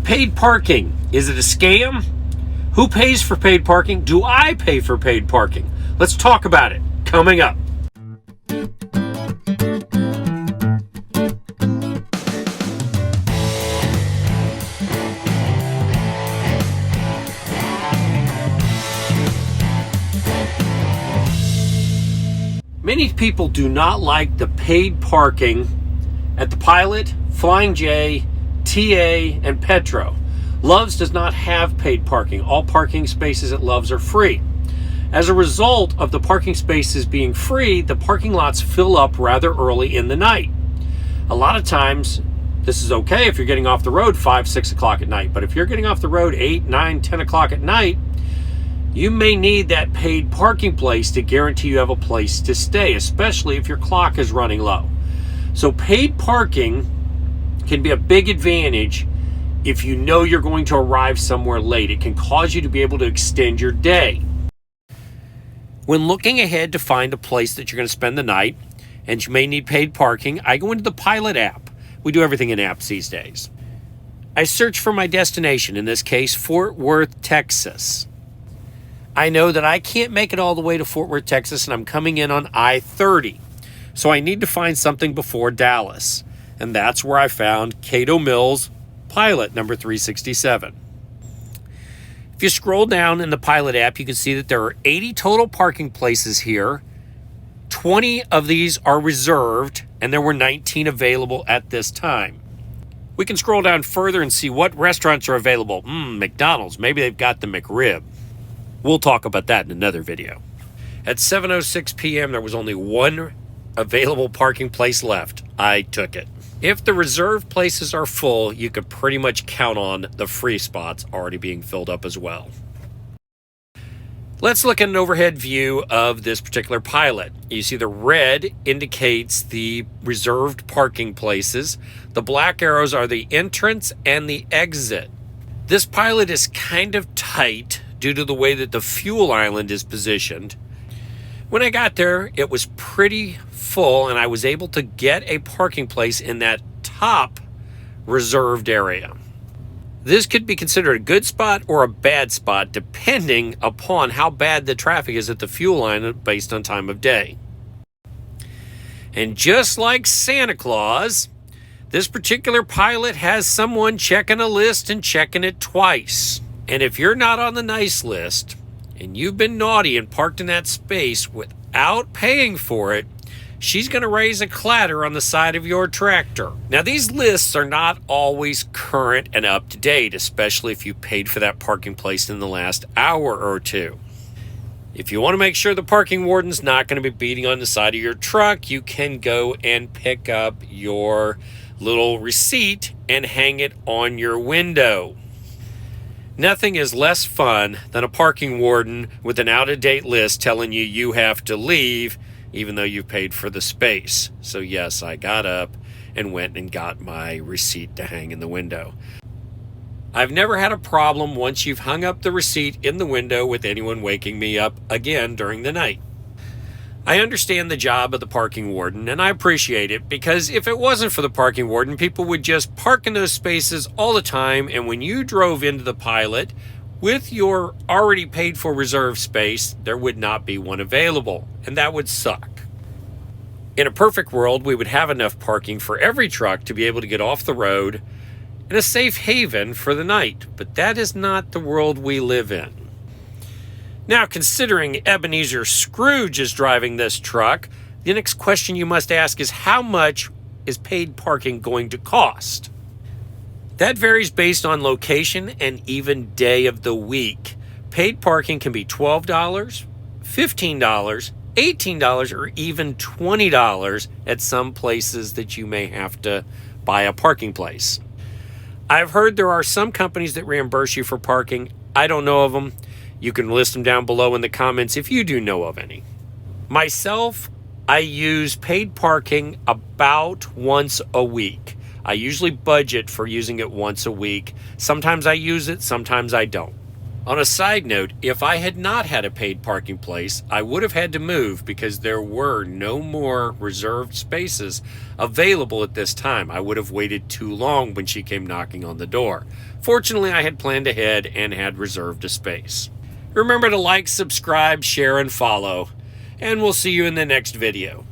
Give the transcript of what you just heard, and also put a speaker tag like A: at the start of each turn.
A: Paid parking, is it a scam? Who pays for paid parking? Do I pay for paid parking? Let's talk about it, coming up. Many people do not like the paid parking at the Pilot, Flying J, TA, and Petro. Love's does not have paid parking. All parking spaces at Love's are free. As a result of the parking spaces being free, the parking lots fill up rather early in the night. A lot of times, this is okay if you're getting off the road 5, 6 o'clock at night. But if you're getting off the road 8, 9, 10 o'clock at night, you may need that paid parking place to guarantee you have a place to stay, especially if your clock is running low. So paid parking can be a big advantage if you know you're going to arrive somewhere late. It can cause you to be able to extend your day. When looking ahead to find a place that you're going to spend the night, and you may need paid parking, I go into the Pilot app. We do everything in apps these days. I search for my destination, in this case, Fort Worth, Texas. I know that I can't make it all the way to Fort Worth, Texas, and I'm coming in on I-30. So I need to find something before Dallas. And that's where I found Cato Mills Pilot number 367. If you scroll down in the Pilot app, you can see that there are 80 total parking places here. 20 of these are reserved, and there were 19 available at this time. We can scroll down further and see what restaurants are available. McDonald's, maybe they've got the McRib. We'll talk about that in another video. At 7:06 p.m., there was only one available parking place left. I took it. If the reserved places are full, you could pretty much count on the free spots already being filled up as well. Let's look at an overhead view of this particular Pilot. You see the red indicates the reserved parking places. The black arrows are the entrance and the exit. This Pilot is kind of tight due to the way that the fuel island is positioned. When I got there, it was pretty full, and I was able to get a parking place in that top reserved area. This could be considered a good spot or a bad spot, depending upon how bad the traffic is at the fuel island based on time of day. And just like Santa Claus, this particular Pilot has someone checking a list and checking it twice. And if you're not on the nice list, and you've been naughty and parked in that space without paying for it, she's going to raise a clatter on the side of your tractor. Now, these lists are not always current and up to date, especially if you paid for that parking place in the last hour or two. If you want to make sure the parking warden's not going to be beating on the side of your truck, you can go and pick up your little receipt and hang it on your window. Nothing is less fun than a parking warden with an out-of-date list telling you you have to leave even though you've paid for the space. So yes, I got up and went and got my receipt to hang in the window. I've never had a problem once you've hung up the receipt in the window with anyone waking me up again during the night. I understand the job of the parking warden, and I appreciate it, because if it wasn't for the parking warden, people would just park in those spaces all the time, and when you drove into the Pilot with your already paid for reserved space, there would not be one available, and that would suck. In a perfect world, we would have enough parking for every truck to be able to get off the road and a safe haven for the night, but that is not the world we live in. Now, considering Ebenezer Scrooge is driving this truck, the next question you must ask is, how much is paid parking going to cost? That varies based on location and even day of the week. Paid parking can be $12, $15, $18, or even $20 at some places that you may have to buy a parking place. I've heard there are some companies that reimburse you for parking. I don't know of them. You can list them down below in the comments if you do know of any. Myself, I use paid parking about once a week. I usually budget for using it once a week. Sometimes I use it, sometimes I don't. On a side note, if I had not had a paid parking place, I would have had to move because there were no more reserved spaces available at this time. I would have waited too long when she came knocking on the door. Fortunately, I had planned ahead and had reserved a space. Remember to like, subscribe, share, and follow, and we'll see you in the next video.